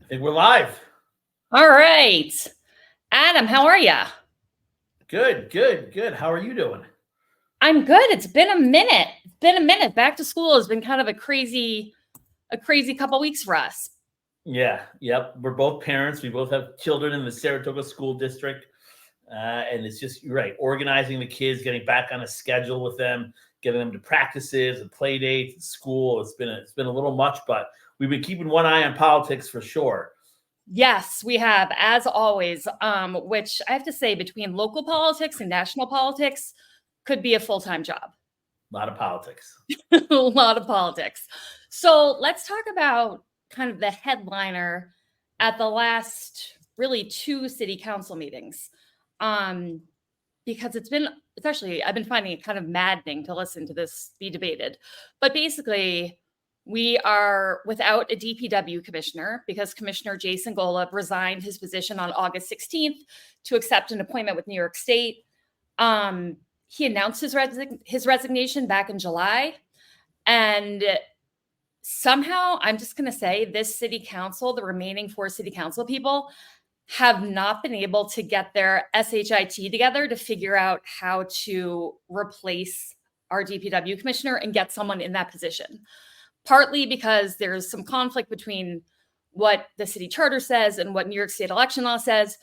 think we're live. All right. Adam, how are you? Good. How are you doing? I'm good. It's been a minute. Back to school has been kind of a crazy couple weeks for us. Yep. We're both parents. We both have children in the Saratoga school district. And it's just, you're right, organizing the kids, getting back on a schedule with them, getting them to practices and play dates and school. It's been a little much, but we've been keeping one eye on politics for sure. Yes, we have, as always, which I have to say, between local politics and national politics, could be a full-time job. A lot of politics. A lot of politics. So let's talk about kind of the headliner at the last really 2 city council meetings. Because I've been finding it kind of maddening to listen to this be debated. But basically, we are without a DPW commissioner because Commissioner Jason Golub resigned his position on August 16th to accept an appointment with New York State. He announced his resignation back in July. And somehow, I'm just going to say, this city council, the remaining 4 city council people, have not been able to get their SHIT together to figure out how to replace our DPW commissioner and get someone in that position. Partly because there's some conflict between what the city charter says and what New York State election law says,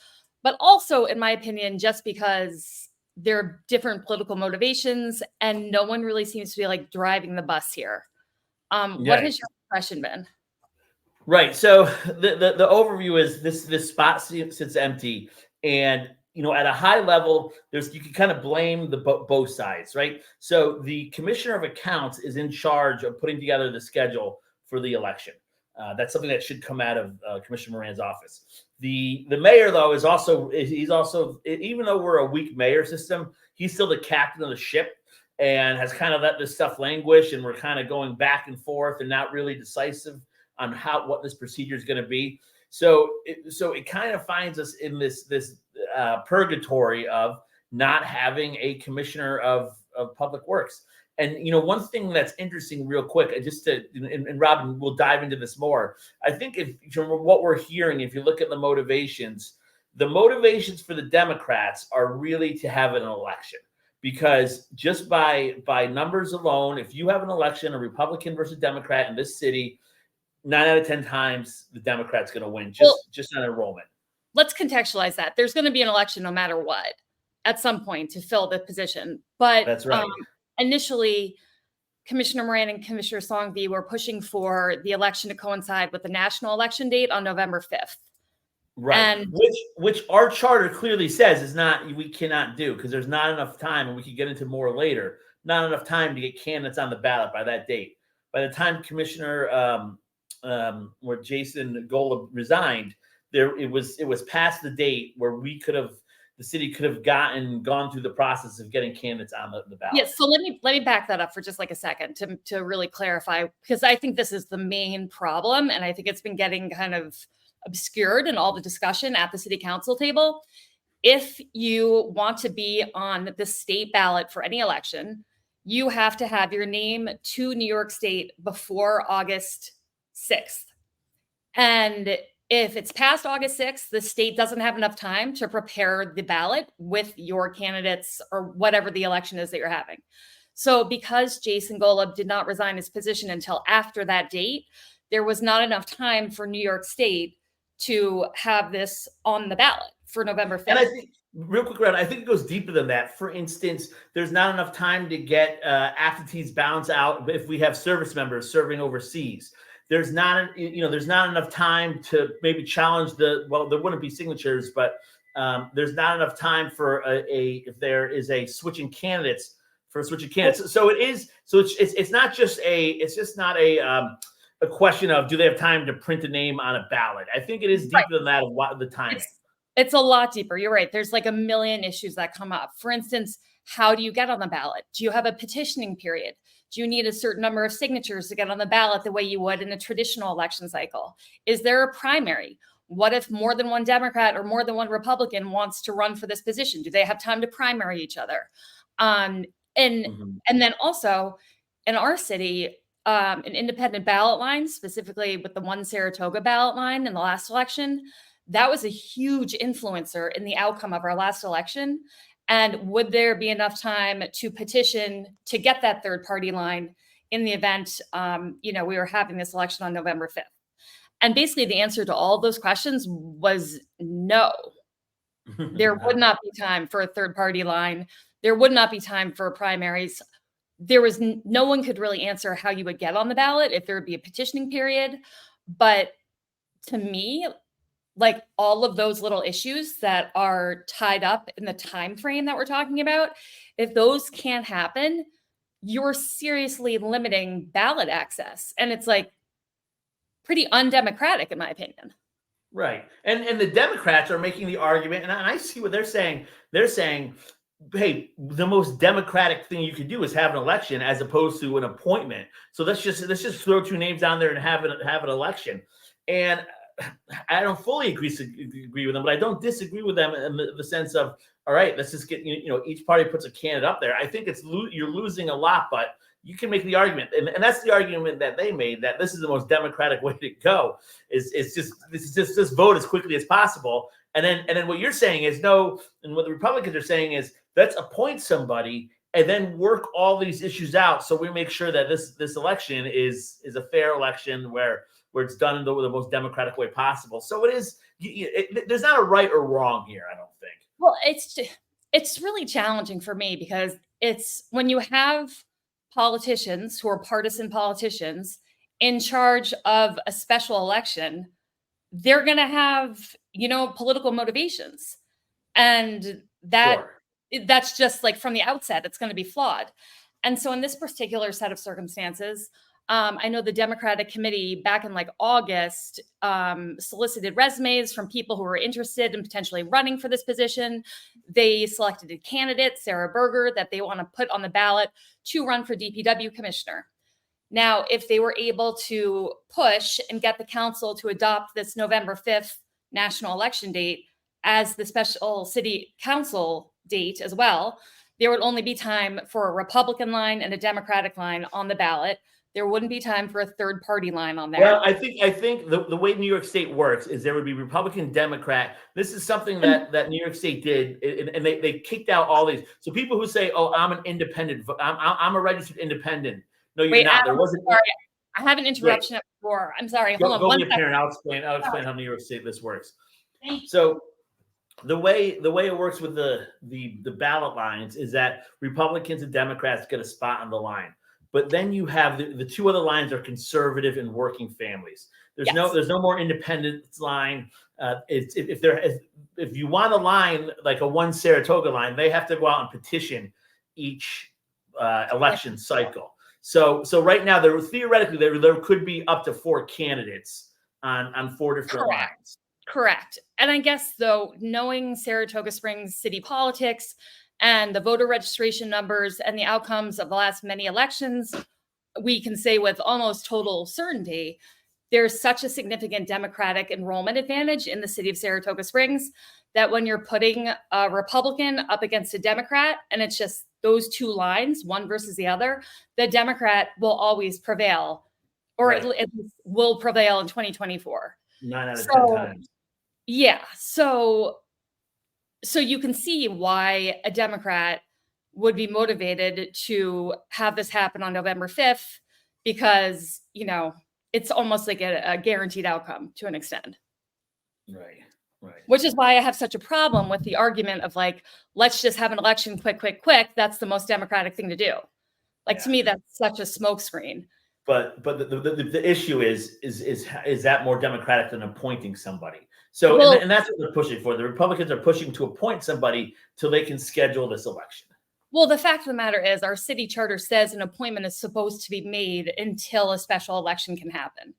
but also, in my opinion, just because there are different political motivations and no one really seems to be like driving the bus here. What has your impression been? Right. So the overview is this spot sits empty, and at a high level, you can kind of blame both sides, right? So the commissioner of accounts is in charge of putting together the schedule for the election. That's something that should come out of Commissioner Moran's office. The mayor, though, he's also, even though we're a weak mayor system, he's still the captain of the ship and has kind of let this stuff languish, and we're kind of going back and forth and not really decisive on what this procedure is going to be. So it kind of finds us in this purgatory of not having a commissioner of public works. And one thing that's interesting, real quick, and Robin, we'll dive into this more. I think if from what we're hearing, if you look at the motivations for the Democrats are really to have an election, because just by numbers alone, if you have an election, a Republican versus Democrat in this city, 9 out of 10 times the Democrat's going to win just on enrollment. Let's contextualize that. There's going to be an election no matter what at some point to fill the position. But that's right. Initially, Commissioner Moran and Commissioner Songby were pushing for the election to coincide with the national election date on November 5th. Right. And which our charter clearly says we cannot do, because there's not enough time, and we can get into more later, not enough time to get candidates on the ballot by that date. By the time Commissioner where Jason Golub resigned, it was past the date where the city could have gone through the process of getting candidates on the ballot. Yes. So let me back that up for just like a second to really clarify, because I think this is the main problem, and I think it's been getting kind of obscured in all the discussion at the city council table. If you want to be on the state ballot for any election, you have to have your name to New York State before August 6th. And if it's past August 6th, the state doesn't have enough time to prepare the ballot with your candidates or whatever the election is that you're having. So because Jason Golub did not resign his position until after that date, there was not enough time for New York State to have this on the ballot for November 5th. And I think, real quick, Ron, I think it goes deeper than that. For instance, there's not enough time to get aptitudes balance out if we have service members serving overseas. There's not enough time to maybe challenge there wouldn't be signatures, but there's not enough time for if there is a switching candidates. So it's not just a question of do they have time to print a name on a ballot. I think it is deeper than that of what the time. It's a lot deeper. You're right. There's like a million issues that come up. For instance, how do you get on the ballot? Do you have a petitioning period? Do you need a certain number of signatures to get on the ballot the way you would in a traditional election cycle? Is there a primary? What if more than one Democrat or more than one Republican wants to run for this position? Do they have time to primary each other? And then also in our city, an independent ballot line, specifically with the one Saratoga ballot line in the last election. That was a huge influencer in the outcome of our last election. And would there be enough time to petition to get that third party line in the event, we were having this election on November 5th? And basically the answer to all of those questions was no. There would not be time for a third party line. There would not be time for primaries. There was no one could really answer how you would get on the ballot, if there would be a petitioning period. But to me, like all of those little issues that are tied up in the time frame that we're talking about, if those can't happen, you're seriously limiting ballot access. And it's like pretty undemocratic, in my opinion. Right. And the Democrats are making the argument, and I see what they're saying. They're saying, hey, the most democratic thing you could do is have an election as opposed to an appointment. So let's just throw two names down there and have an election. And I don't fully agree with them, but I don't disagree with them in the sense of, all right, let's just get, each party puts a candidate up there. I think you're losing a lot, but you can make the argument, and that's the argument that they made, that this is the most democratic way to go. Is just vote as quickly as possible, and then what you're saying is no, and what the Republicans are saying is let's appoint somebody and then work all these issues out, so we make sure that this election is a fair election where it's done in the most democratic way possible. So it is. There's not a right or wrong here, I don't think. Well, it's really challenging for me because it's when you have politicians who are partisan politicians in charge of a special election, they're going to have, political motivations. And that's just like from the outset, it's going to be flawed. And so in this particular set of circumstances, I know the Democratic Committee back in like August solicited resumes from people who were interested in potentially running for this position. They selected a candidate, Sarah Berger, that they want to put on the ballot to run for DPW commissioner. Now, if they were able to push and get the council to adopt this November 5th national election date as the special city council date as well, there would only be time for a Republican line and a Democratic line on the ballot. There wouldn't be time for a third party line on there. Well, I think the way New York State works is there would be Republican, Democrat. This is something that New York State did, and they kicked out all these. So people who say, "Oh, I'm an independent, I'm a registered independent." No, you're not. There wasn't. Sorry, I have an interruption before. I'm sorry. Hold on. Go be a parent. I'll explain how New York State this works. So the way it works with the ballot lines is that Republicans and Democrats get a spot on the line. But then you have the two other lines are conservative and working families. There's no more independence line. If you want a line like a one Saratoga line, they have to go out and petition each election cycle. So right now theoretically there could be up to 4 candidates on 4 different lines. Correct. And I guess though, knowing Saratoga Springs city politics and the voter registration numbers and the outcomes of the last many elections, we can say with almost total certainty, there's such a significant Democratic enrollment advantage in the city of Saratoga Springs that when you're putting a Republican up against a Democrat, and it's just those two lines, one versus the other, the Democrat will always prevail, or at least will prevail in 2024. 9 out of 10 times. Yeah. So you can see why a Democrat would be motivated to have this happen on November 5th, because, it's almost like a guaranteed outcome to an extent. Right. Which is why I have such a problem with the argument of like, let's just have an election quick. That's the most democratic thing to do. To me, that's such a smokescreen. But the issue is that more democratic than appointing somebody? So, and that's what they're pushing for. The Republicans are pushing to appoint somebody till they can schedule this election. Well, the fact of the matter is our city charter says an appointment is supposed to be made until a special election can happen.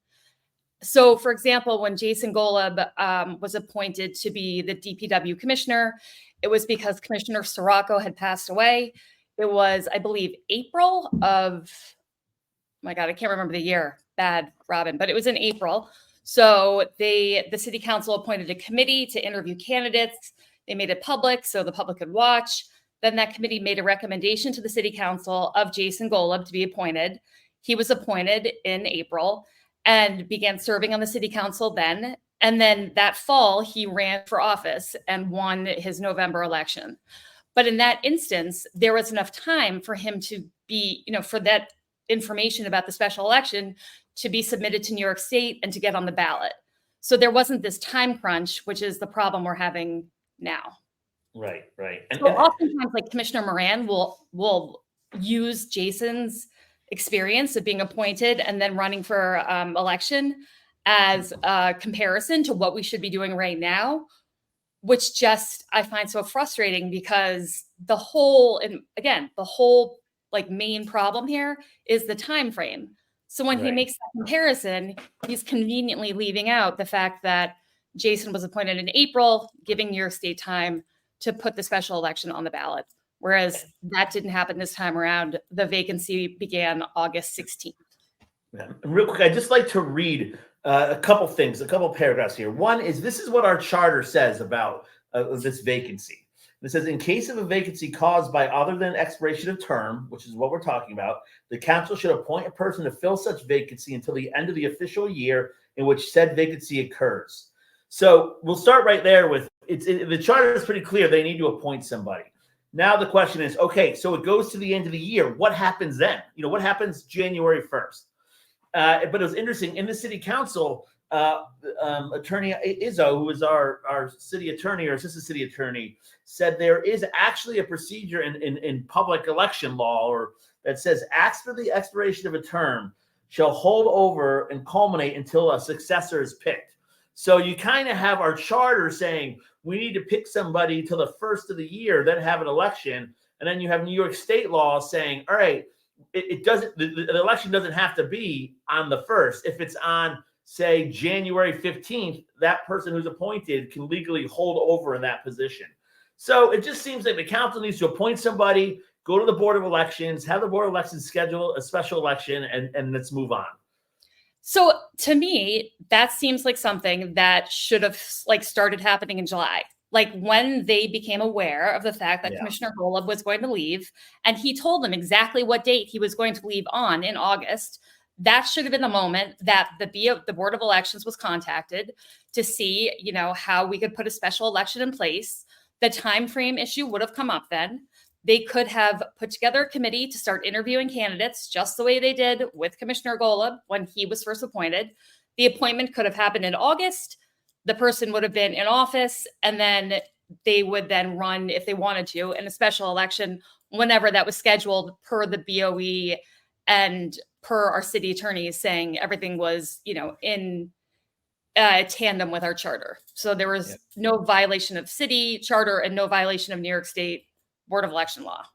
So, for example, when Jason Golub was appointed to be the DPW commissioner, it was because Commissioner Saratoga had passed away. It was, I believe, April of, oh my God, I can't remember the year. Bad, Robin, but it was in April. So the city council appointed a committee to interview candidates. They made it public so the public could watch. Then that committee made a recommendation to the city council of Jason Golub to be appointed. He was appointed in April and began serving on the city council then. And then that fall, he ran for office and won his November election. But in that instance, there was enough time for him to be, for that information about the special election to be submitted to New York State and to get on the ballot. So there wasn't this time crunch, which is the problem we're having now. Right. So oftentimes, like Commissioner Moran will use Jason's experience of being appointed and then running for election as a comparison to what we should be doing right now, which just I find so frustrating because the whole like main problem here is the time frame. So when he makes that comparison, he's conveniently leaving out the fact that Jason was appointed in April, giving New York State time to put the special election on the ballot. Whereas that didn't happen this time around. The vacancy began August 16th. Yeah. Real quick, I'd just like to read a couple paragraphs here. One is, this is what our charter says about this vacancy. It says, in case of a vacancy caused by other than expiration of term, which is what we're talking about, the council should appoint a person to fill such vacancy until the end of the official year in which said vacancy occurs. So we'll start right there with the charter is pretty clear. They need to appoint somebody. Now the question is, okay, so it goes to the end of the year. What happens then? What happens January 1st? But it was interesting in the city council, Attorney Izzo, who is our city attorney or assistant city attorney, said there is actually a procedure in public election law or that says acts for the expiration of a term shall hold over and culminate until a successor is picked. So you kind of have our charter saying we need to pick somebody till the first of the year, then have an election. And then you have New York state law saying, all right, it doesn't, the election doesn't have to be on the first. If it's on, say, January 15th, that person who's appointed can legally hold over in that position. So it just seems like the council needs to appoint somebody, go to the Board of Elections, have the Board of Elections schedule a special election, and let's move on. So to me, that seems like something that should have started happening in July. Like when they became aware of the fact that Commissioner Golub was going to leave, and he told them exactly what date he was going to leave on in August, that should have been the moment that the Board of Elections was contacted to see, how we could put a special election in place. The time frame issue would have come up then. They could have put together a committee to start interviewing candidates just the way they did with Commissioner Golub when he was first appointed. The appointment could have happened in August. The person would have been in office, and then they would then run, if they wanted to, in a special election whenever that was scheduled per the BOE and per our city attorneys saying everything was, in tandem with our charter. So there was no violation of city charter and no violation of New York State Board of Election law.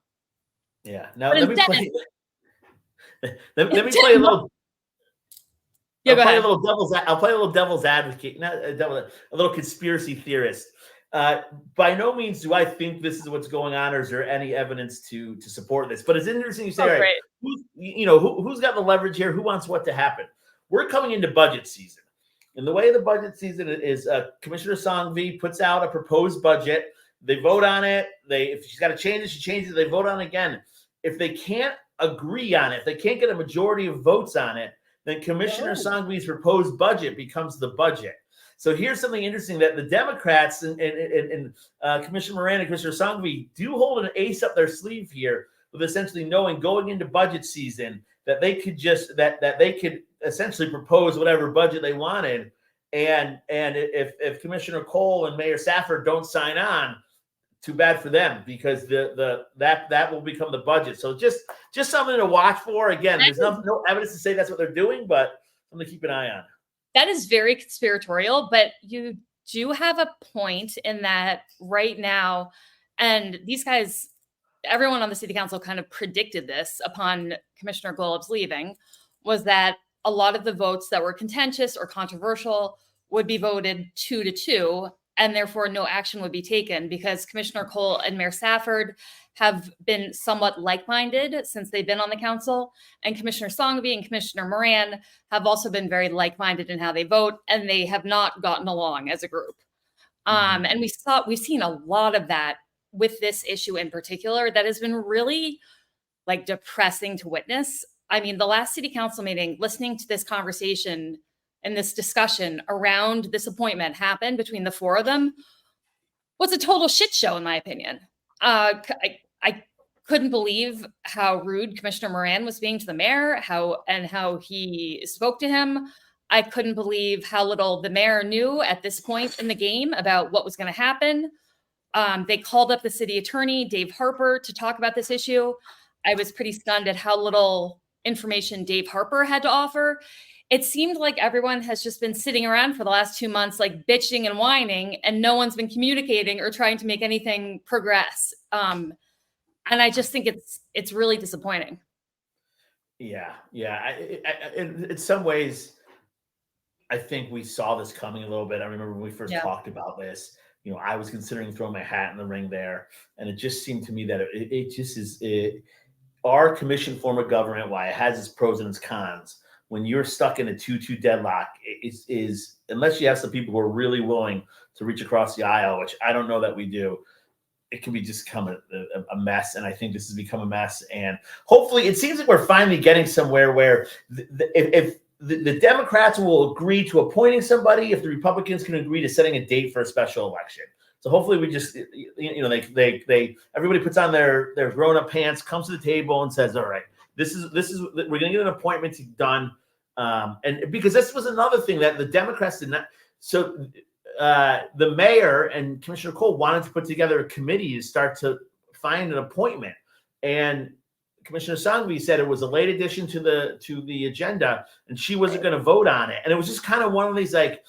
Yeah. Now let me play a little. Yeah, I'll play a little devil's advocate, not a little conspiracy theorist. By no means do I think this is what's going on, or is there any evidence to support this? But it's interesting you say, all right, who's got the leverage here? Who wants what to happen? We're coming into budget season, and the way the budget season is, Commissioner Songvi puts out a proposed budget. They vote on it. If she's got to change it, she changes it. They vote on it again. If they can't agree on it, if they can't get a majority of votes on it, then Commissioner Songvi's proposed budget becomes the budget. So here's something interesting that the Democrats and Commissioner Moran and Commissioner Songvi do hold an ace up their sleeve here, with essentially knowing going into budget season that they could just that they could essentially propose whatever budget they wanted, and if Commissioner Cole and Mayor Safford don't sign on, too bad for them, because that will become the budget. So just something to watch for. Again, there's no evidence to say that's what they're doing, but something to keep an eye on. That is very conspiratorial, but you do have a point in that right now, and these guys, everyone on the city council kind of predicted this upon Commissioner Golub's leaving, was that a lot of the votes that were contentious or controversial would be voted 2-2, and therefore no action would be taken, because Commissioner Cole and Mayor Safford have been somewhat like-minded since they've been on the council, and Commissioner Songvi and Commissioner Moran have also been very like-minded in how they vote, and they have not gotten along as a group. And we've seen a lot of that with this issue in particular that has been really depressing to witness. I mean, the last city council meeting, listening to this conversation and this discussion around this appointment happened between the four of them was a total shit show, in my opinion. I couldn't believe how rude Commissioner Moran was being to the mayor, how he spoke to him. I couldn't believe how little the mayor knew at this point in the game about what was going to happen. They called up the city attorney, Dave Harper, to talk about this issue. I was pretty stunned at how little information Dave Harper had to offer. It seemed like everyone has just been sitting around for the last 2 months, like bitching and whining, and no one's been communicating or trying to make anything progress. And I just think it's really disappointing. Yeah. In some ways, I think we saw this coming a little bit. I remember when we first talked about this. I was considering throwing my hat in the ring there, and it just seemed to me that it just is our commission form of government. Why it has its pros and its cons. When you're stuck in a 2-2 deadlock, is unless you have some people who are really willing to reach across the aisle, which I don't know that we do, it can be just become a mess. And I think this has become a mess. And hopefully, it seems like we're finally getting somewhere where if the Democrats will agree to appointing somebody, if the Republicans can agree to setting a date for a special election. So hopefully we just, they everybody puts on their grown-up pants, comes to the table and says, all right, this is we're going to get an appointment done. And because this was another thing that the Democrats did not. So the mayor and Commissioner Cole wanted to put together a committee to start to find an appointment. And Commissioner Sangvi said it was a late addition to the agenda, and she wasn't going to vote on it. And it was just kind of one of these, like,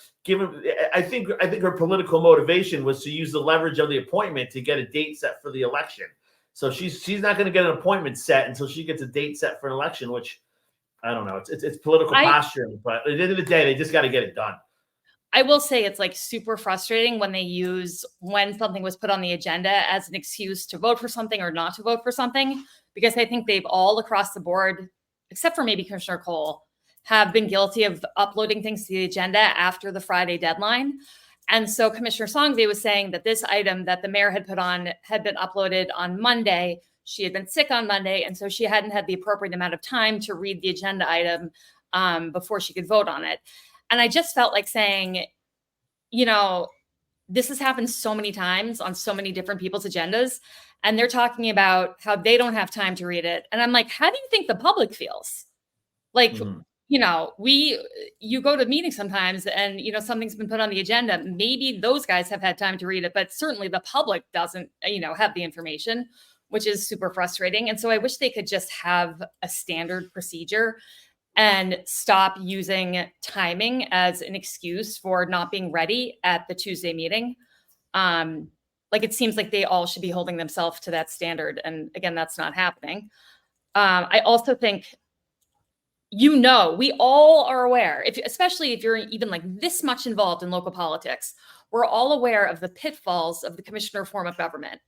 I think her political motivation was to use the leverage of the appointment to get a date set for the election. So she's not going to get an appointment set until she gets a date set for an election, which I don't know. It's political posturing, but at the end of the day, they just got to get it done. I will say it's like super frustrating when they use when something was put on the agenda as an excuse to vote for something or not to vote for something, because I think they've all across the board, except for maybe Commissioner Cole, have been guilty of uploading things to the agenda after the Friday deadline. And so Commissioner Sangvi was saying that this item that the mayor had put on had been uploaded on Monday. She had been sick on Monday, and so she hadn't had the appropriate amount of time to read the agenda item before she could vote on it. And I just felt like saying, this has happened so many times on so many different people's agendas, and they're talking about how they don't have time to read it. And I'm like, how do you think the public feels? Like, you go to meetings sometimes and, something's been put on the agenda. Maybe those guys have had time to read it, but certainly the public doesn't, have the information, which is super frustrating. And so I wish they could just have a standard procedure and stop using timing as an excuse for not being ready at the Tuesday meeting. Like, it seems like they all should be holding themselves to that standard. And again, that's not happening. I also think, we all are aware, especially if you're even like this much involved in local politics, we're all aware of the pitfalls of the commissioner form of government.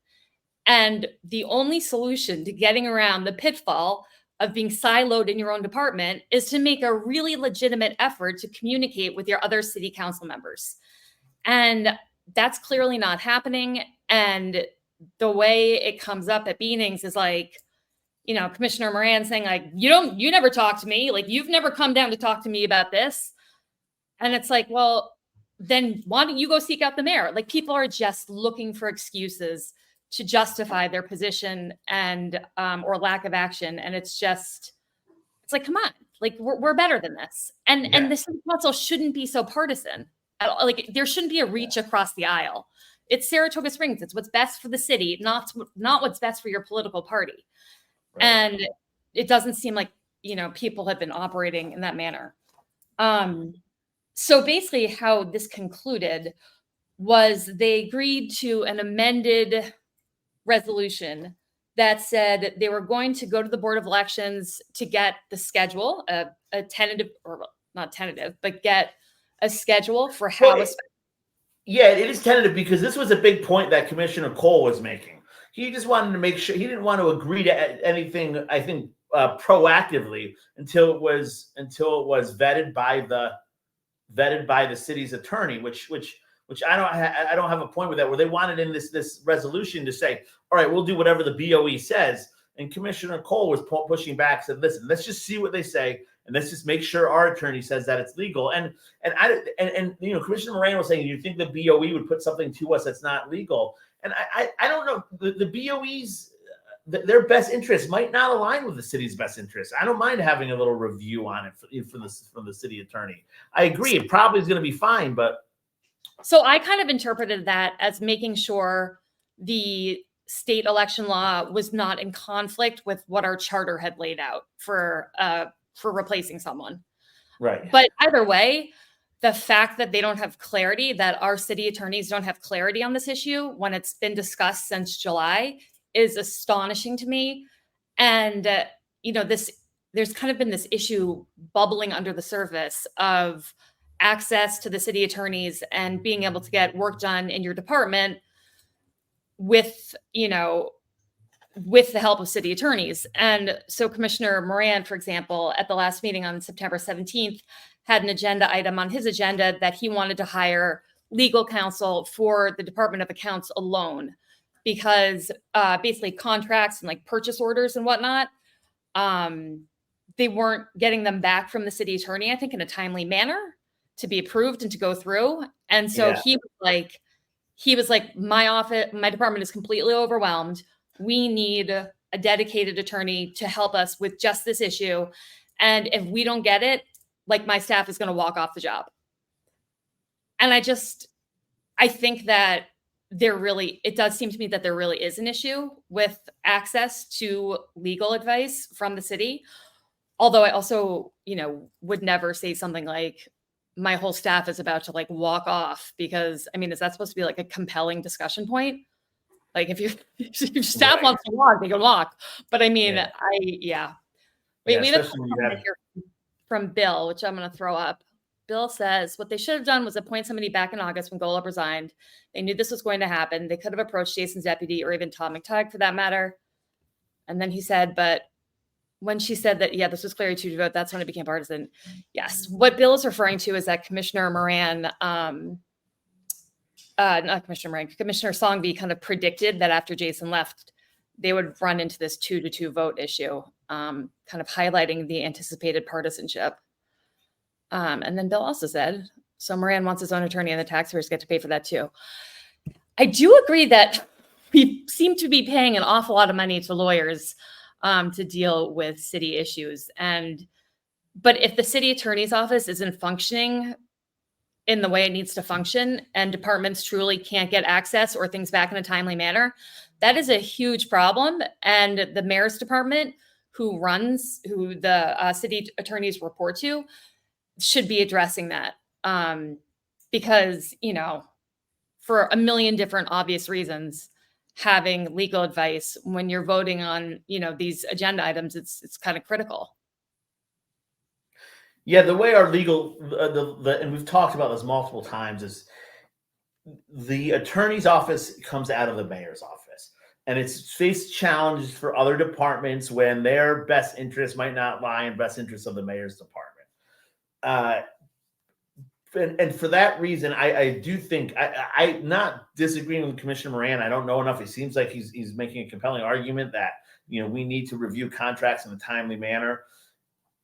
And the only solution to getting around the pitfall of being siloed in your own department is to make a really legitimate effort to communicate with your other city council members. And that's clearly not happening. And the way it comes up at meetings is like, Commissioner Moran saying like, you never talk to me. Like, you've never come down to talk to me about this. And it's like, well, then why don't you go seek out the mayor? Like, people are just looking for excuses to justify their position and or lack of action. And it's like, come on, like we're better than this. And the city council shouldn't be so partisan. Like, there shouldn't be a reach across the aisle. It's Saratoga Springs. It's what's best for the city, not what's best for your political party. Right. And it doesn't seem like, people have been operating in that manner. So basically how this concluded was they agreed to an amended resolution that said they were going to go to the Board of Elections to get the schedule, a tentative, or not tentative, but get a schedule for how. Yeah, it is tentative because this was a big point that Commissioner Cole was making. He just wanted to make sure he didn't want to agree to anything, I think, proactively until it was vetted by the city's attorney, which I don't have a point with that, where they wanted in this resolution to say, all right, we'll do whatever the BOE says. And Commissioner Cole was pushing back, said, listen, let's just see what they say. And let's just make sure our attorney says that it's legal. And Commissioner Moran was saying, you think the BOE would put something to us that's not legal? And I don't know. The BOE's their best interest might not align with the city's best interest. I don't mind having a little review on it from the city attorney. I agree, it probably is going to be fine, but so I kind of interpreted that as making sure the state election law was not in conflict with what our charter had laid out for replacing someone. Right. But either way, the fact that they don't have clarity, that our city attorneys don't have clarity on this issue when it's been discussed since July, is astonishing to me. And, there's kind of been this issue bubbling under the surface of access to the city attorneys and being able to get work done in your department with the help of city attorneys. And so Commissioner Moran, for example, at the last meeting on September 17th, had an agenda item on his agenda that he wanted to hire legal counsel for the Department of Accounts alone, because basically contracts and like purchase orders and whatnot, they weren't getting them back from the city attorney, I think, in a timely manner to be approved and to go through. And so he was like, my department is completely overwhelmed. We need a dedicated attorney to help us with just this issue. And if we don't get it, like, my staff is going to walk off the job. And I think that it does seem to me that there really is an issue with access to legal advice from the city. Although I also, would never say something like, my whole staff is about to like walk off, because is that supposed to be like a compelling discussion point? Like, if your staff wants to walk, they can walk. But we have a comment here from Bill, which I'm going to throw up. Bill says, what they should have done was appoint somebody back in August when Golub resigned. They knew this was going to happen. They could have approached Jason's deputy, or even Tom McTighe for that matter. And then he said, but when she said that, this was clearly to vote, that's when it became partisan. Yes. What Bill is referring to is that Commissioner Moran, not Commissioner Moran, Commissioner Songby kind of predicted that after Jason left, they would run into this 2-2 vote issue, kind of highlighting the anticipated partisanship. And then Bill also said, so Moran wants his own attorney and the taxpayers get to pay for that too. I do agree that we seem to be paying an awful lot of money to lawyers to deal with city issues. But if the city attorney's office isn't functioning in the way it needs to function, and departments truly can't get access or things back in a timely manner, that is a huge problem. And the mayor's department, who the city attorneys report to, should be addressing that. Because, for a million different obvious reasons, having legal advice when you're voting on, these agenda items, it's kind of critical. Yeah, the way our legal, and we've talked about this multiple times, is the attorney's office comes out of the mayor's office, and it's faced challenges for other departments when their best interest might not lie in best interest of the mayor's department. And for that reason, I do think I'm not disagreeing with Commissioner Moran. I don't know enough. It seems like he's making a compelling argument that we need to review contracts in a timely manner.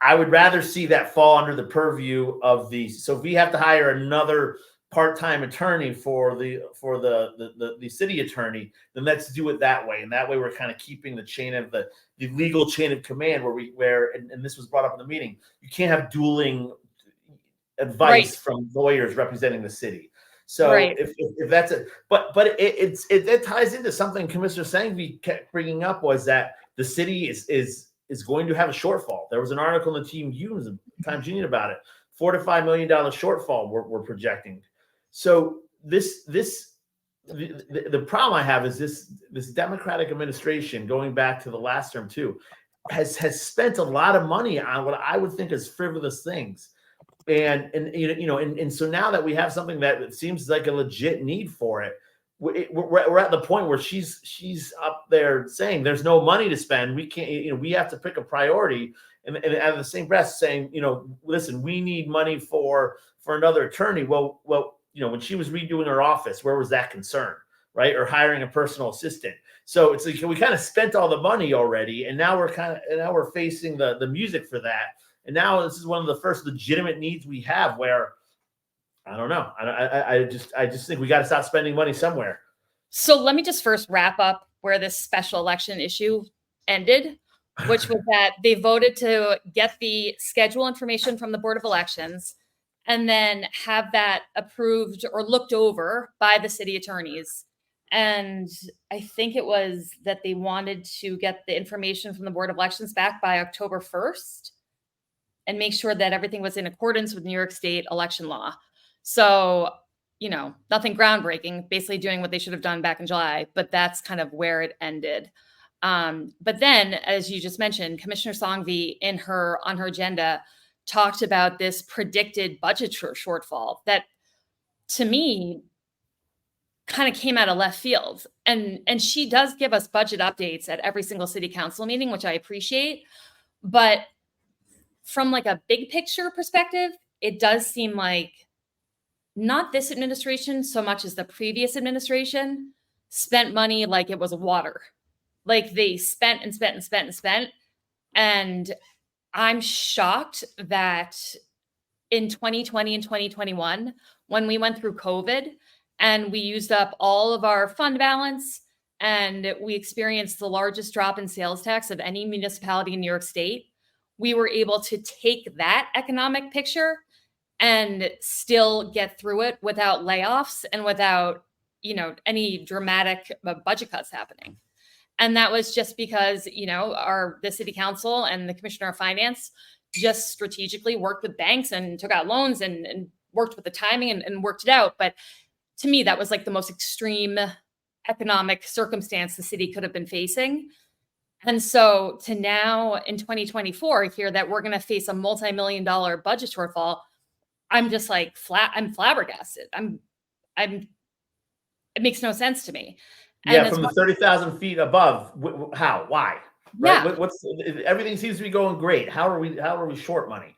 I would rather see that fall under the purview of so if we have to hire another part-time attorney for the city attorney, then let's do it that way. And that way we're kind of keeping the chain of the legal chain of command and this was brought up in the meeting, you can't have dueling advice from lawyers representing the city. So if that's it, but it ties into something Commissioner Sangvi kept bringing up, was that the city is going to have a shortfall. There was an article in the Times Union about it. $4 to $5 million shortfall we're projecting. So the problem I have is this Democratic administration, going back to the last term too, has spent a lot of money on what I would think is frivolous things. And so now that we have something that seems like a legit need for it, we're at the point where she's up there saying there's no money to spend. We can't, we have to pick a priority, and at the same breath saying, listen, we need money for another attorney. Well, when she was redoing her office, where was that concern? right? Or hiring a personal assistant. So it's like we kind of spent all the money already, and now we're facing the music for that. And now this is one of the first legitimate needs we have where I don't know. I just think we got to stop spending money somewhere. So let me just first wrap up where this special election issue ended, which was that they voted to get the schedule information from the Board of Elections and then have that approved or looked over by the city attorneys. And I think it was that they wanted to get the information from the Board of Elections back by October 1st and make sure that everything was in accordance with New York State election law. So, nothing groundbreaking, basically doing what they should have done back in July, but that's kind of where it ended. But then, as you just mentioned, Commissioner Songvi on her agenda talked about this predicted budget shortfall that, to me, kind of came out of left field. And she does give us budget updates at every single city council meeting, which I appreciate. But from like a big picture perspective, it does seem like not this administration so much as the previous administration spent money like it was water. Like they spent and spent and spent and spent. And I'm shocked that in 2020 and 2021, when we went through COVID and we used up all of our fund balance and we experienced the largest drop in sales tax of any municipality in New York State, we were able to take that economic picture and still get through it without layoffs and without, any dramatic budget cuts happening. And that was just because, the city council and the commissioner of finance just strategically worked with banks and took out loans and worked with the timing and worked it out. But to me, that was like the most extreme economic circumstance the city could have been facing. And so to now in 2024 hear that we're going to face a multi-million-dollar budget shortfall, I'm just like I'm flabbergasted. It makes no sense to me. Yeah, from the 30,000 feet above. How? Why? Right? Yeah. What's everything seems to be going great. How are we short money?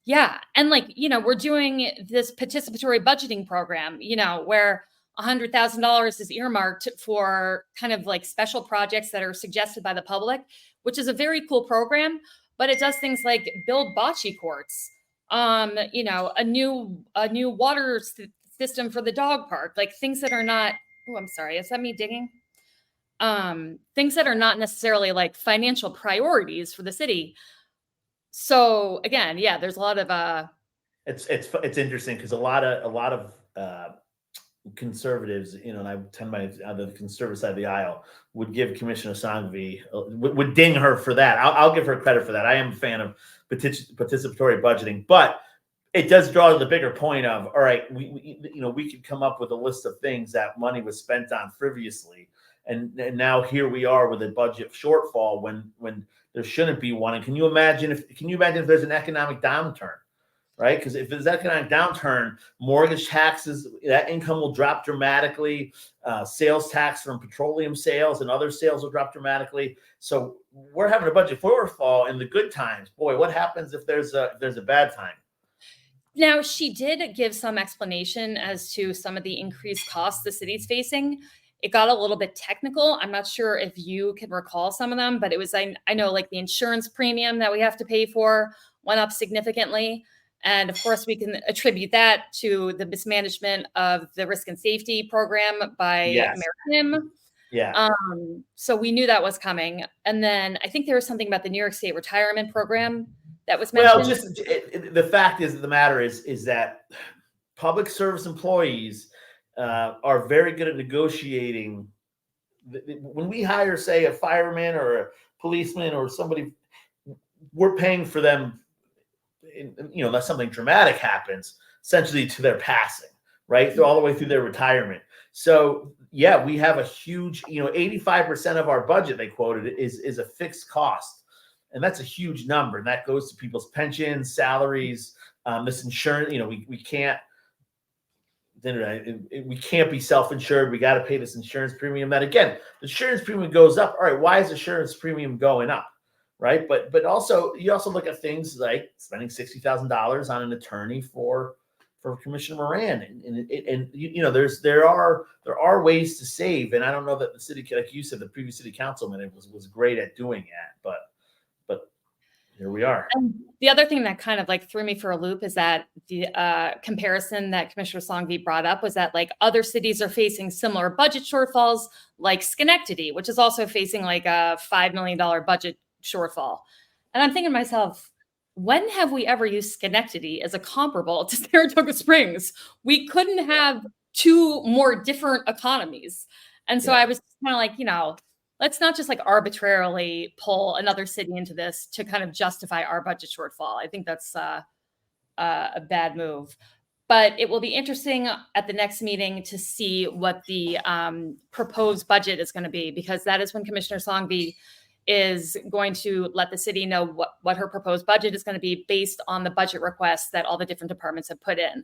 Yeah. And we're doing this participatory budgeting program, where $100,000 is earmarked for kind of like special projects that are suggested by the public, which is a very cool program, but it does things like build bocce courts, a new water system for the dog park, like things that are not, oh, I'm sorry. Is that me digging? Things that are not necessarily like financial priorities for the city. So again, yeah, there's a lot of it's interesting because a lot of conservatives, and I tend by the conservative side of the aisle would give Commissioner Songvi would ding her for that. I'll give her credit for that. I am a fan of participatory budgeting, but it does draw to the bigger point of, all right, we could come up with a list of things that money was spent on frivolously, and now here we are with a budget shortfall when there shouldn't be one. And can you imagine if there's an economic downturn, right? Because if there's economic downturn, mortgage taxes, that income will drop dramatically. Sales tax from petroleum sales and other sales will drop dramatically. So we're having a budget shortfall in the good times. Boy, what happens if there's a bad time? Now, she did give some explanation as to some of the increased costs the city's facing. It got a little bit technical. I'm not sure if you can recall some of them, but it was, I know like the insurance premium that we have to pay for went up significantly. And of course, we can attribute that to the mismanagement of the risk and safety program by American. Yeah. So we knew that was coming. And then I think there was something about the New York State retirement program that was mentioned. Well, the fact is, the matter is that public service employees are very good at negotiating. When we hire, say, a fireman or a policeman or somebody, we're paying for them, unless something dramatic happens, essentially to their passing, right? So all the way through their retirement. So yeah, we have a huge, 85% of our budget, they quoted, is a fixed cost. And that's a huge number. And that goes to people's pensions, salaries, this insurance. We can't be self-insured. We got to pay this insurance premium. That again, the insurance premium goes up. All right, why is insurance premium going up? Right. But also you also look at things like spending $60,000 on an attorney for Commissioner Moran, and you know, there are ways to save, and I don't know that the city, like you said, the previous city councilman was great at doing that, but here we are. And the other thing that kind of like threw me for a loop is that the comparison that Commissioner Songvi brought up was that like other cities are facing similar budget shortfalls, like Schenectady, which is also facing like a $5 million budget shortfall. And I'm thinking to myself, when have we ever used Schenectady as a comparable to Saratoga Springs? We couldn't have two more different economies. And so I was kind of like, you know, let's not just like arbitrarily pull another city into this to kind of justify our budget shortfall. I think that's a bad move. But it will be interesting at the next meeting to see what the proposed budget is going to be, because that is when Commissioner Songvi is going to let the city know what her proposed budget is going to be based on the budget requests that all the different departments have put in.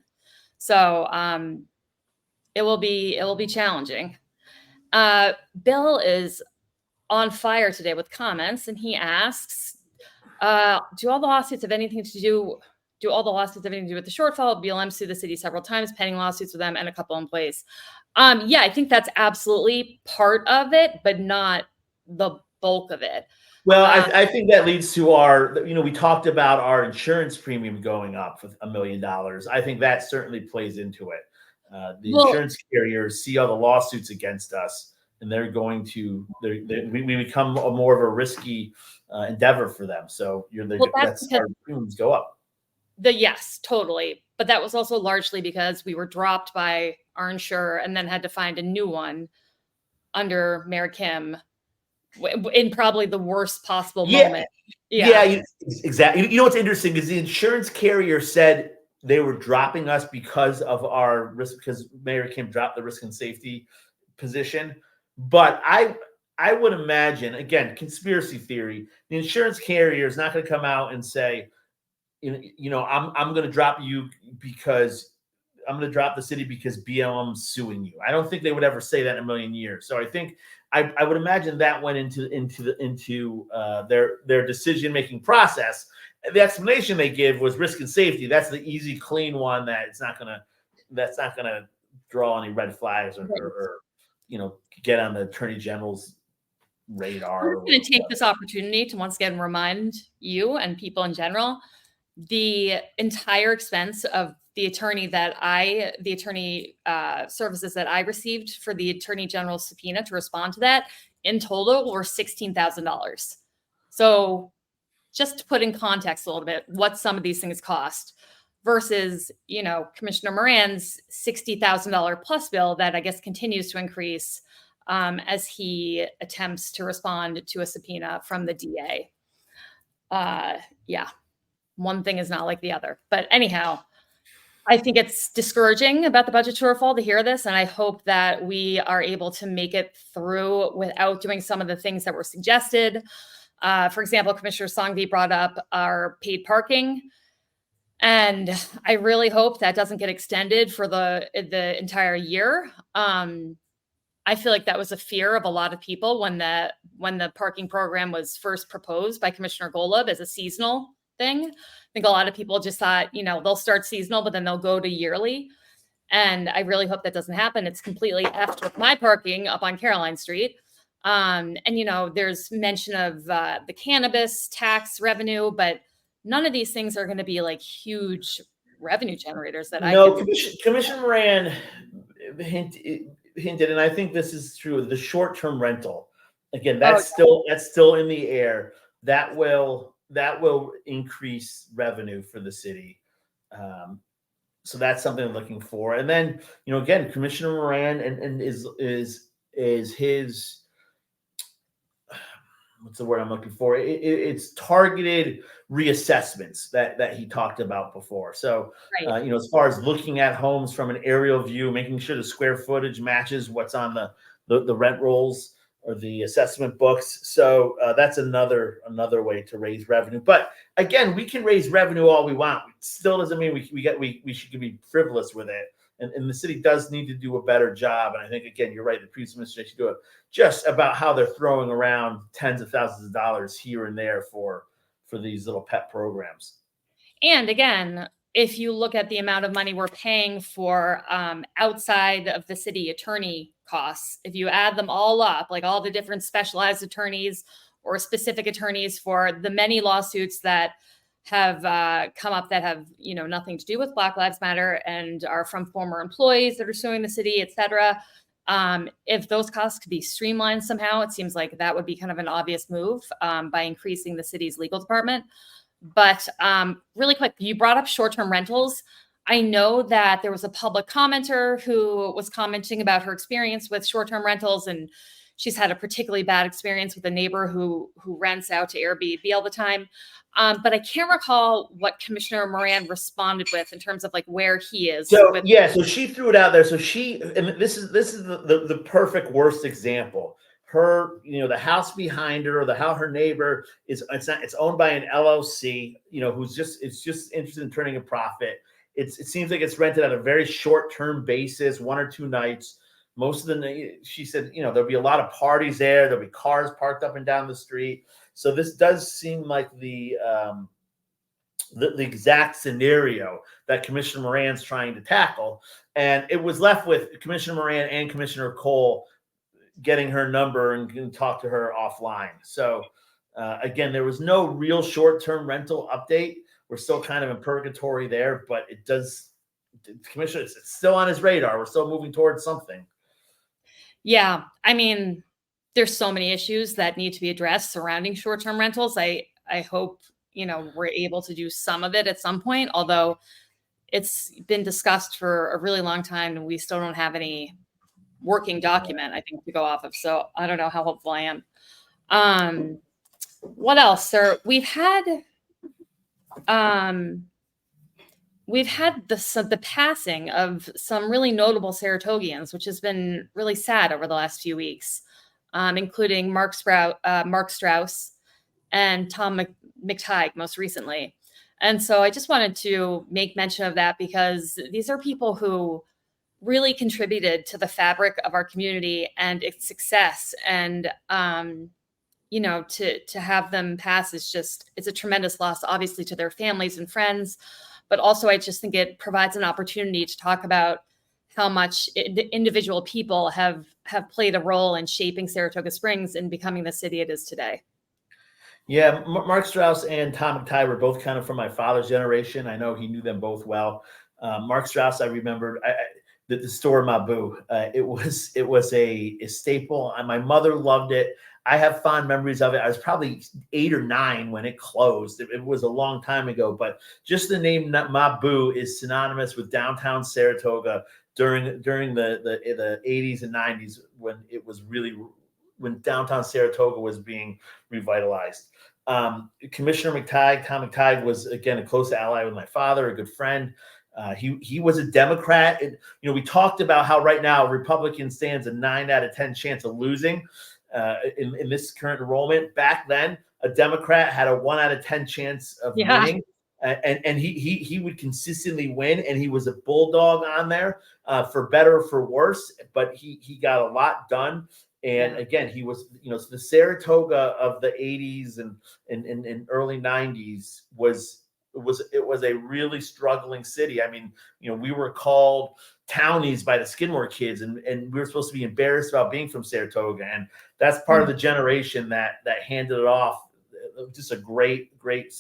So it will be challenging. Bill is on fire today with comments, and he asks, do all the lawsuits have anything to do with the shortfall? BLM sued the city several times, pending lawsuits with them and a couple employees. Yeah, I think that's absolutely part of it, but not the bulk of it. Well, I think that leads to our, you know, we talked about our insurance premium going up for $1 million. I think that certainly plays into it. Insurance carriers see all the lawsuits against us, and they're going to we become a more of a risky endeavor for them. So that's our premiums go up. Yes, totally. But that was also largely because we were dropped by our insurer and then had to find a new one under Mayor Kim in probably the worst possible moment. Yeah, exactly. You know what's interesting is the insurance carrier said they were dropping us because of our risk, because Mayor Kim dropped the risk and safety position. But I would imagine, again, conspiracy theory, the insurance carrier is not going to come out and say, you know, I'm going to drop you because I'm going to drop the city because BLM's suing you. I don't think they would ever say that in a million years. So I think I would imagine that went into their decision making process. The explanation they give was risk and safety. That's the easy, clean one that's not gonna draw any red flags or you know, get on the Attorney General's radar. I'm going to take this opportunity to once again remind you and people in general, the entire expense of the attorney services that I received for the Attorney General's subpoena to respond to that in total were $16,000. So just to put in context a little bit, what some of these things cost versus, you know, Commissioner Moran's $60,000 plus bill that I guess continues to increase as he attempts to respond to a subpoena from the DA. Yeah, one thing is not like the other. But anyhow, I think it's discouraging about the budget shortfall to hear this, and I hope that we are able to make it through without doing some of the things that were suggested. For example, Commissioner Songvi brought up our paid parking, and I really hope that doesn't get extended for the entire year. I feel like that was a fear of a lot of people when the parking program was first proposed by Commissioner Golub as a seasonal thing. I think a lot of people just thought, you know, they'll start seasonal, but then they'll go to yearly. And I really hope that doesn't happen. It's completely effed with my parking up on Caroline Street. And, you know, there's mention of the cannabis tax revenue, but none of these things are going to be like huge revenue generators that Commissioner Moran hinted, and I think this is true, the short-term rental. Again, that's still in the air. That will increase revenue for the city. So that's something I'm looking for. And then, you know, again, Commissioner Moran and is his, what's the word I'm looking for? It's targeted reassessments that he talked about before. So, right. You know, as far as looking at homes from an aerial view, making sure the square footage matches what's on the rent rolls or the assessment books. So that's another way to raise revenue. But again, we can raise revenue all we want. It still doesn't mean we should be frivolous with it. And the city does need to do a better job. And I think, again, you're right, the previous administration do it just about how they're throwing around tens of thousands of dollars here and there for these little pet programs. And again, if you look at the amount of money we're paying for outside of the city attorney costs, if you add them all up, like all the different specialized attorneys or specific attorneys for the many lawsuits that have come up that have, nothing to do with Black Lives Matter and are from former employees that are suing the city, et cetera. If those costs could be streamlined somehow, it seems like that would be kind of an obvious move by increasing the city's legal department. But really quick, you brought up short-term rentals. I know that there was a public commenter who was commenting about her experience with short-term rentals, and she's had a particularly bad experience with a neighbor who rents out to Airbnb all the time. But I can't recall what Commissioner Moran responded with in terms of like where he is. So so she threw it out there. So and this is the perfect worst example. Her, the house behind her, her neighbor it's owned by an LLC, who's just interested in turning a profit. It seems like it's rented at a very short-term basis, 1 or 2 nights. Most of she said, there'll be a lot of parties there. There'll be cars parked up and down the street. So this does seem like the exact scenario that Commissioner Moran's trying to tackle. And it was left with Commissioner Moran and Commissioner Cole getting her number and can talk to her offline. So again, there was no real short-term rental update. We're still kind of in purgatory there, but Commissioner, it's still on his radar. We're still moving towards something. Yeah. I mean, there's so many issues that need to be addressed surrounding short-term rentals. I hope, we're able to do some of it at some point, although it's been discussed for a really long time and we still don't have any working document, I think, to go off of. So I don't know how hopeful I am. What else, sir? We've had the passing of some really notable Saratogians, which has been really sad over the last few weeks, including Mark Strauss and Tom McTighe most recently. And so I just wanted to make mention of that because these are people who really contributed to the fabric of our community and its success. And, to have them pass it's a tremendous loss, obviously, to their families and friends. But also, I just think it provides an opportunity to talk about how much individual people have played a role in shaping Saratoga Springs and becoming the city it is today. Yeah, Mark Strauss and Tom McTighe were both kind of from my father's generation. I know he knew them both well. Mark Strauss, I remembered the store Mabu. It was a staple. My mother loved it. I have fond memories of it. I was probably 8 or 9 when it closed. It was a long time ago, but just the name Mabu is synonymous with downtown Saratoga during the 80s and 90s when downtown Saratoga was being revitalized. Commissioner McTighe, Tom McTighe, was again a close ally with my father, a good friend. He was a Democrat. We talked about how right now Republican stands a 9 out of 10 chance of losing in this current enrollment. Back then, a Democrat had a 1 out of 10 chance of winning, and he would consistently win. And he was a bulldog on there, for better or for worse. But he got a lot done. And again, he was, the Saratoga of the 80s and early 90s was a really struggling city. I mean, we were called townies by the Skidmore kids, and we were supposed to be embarrassed about being from Saratoga. And that's part of the generation that handed it off, just a great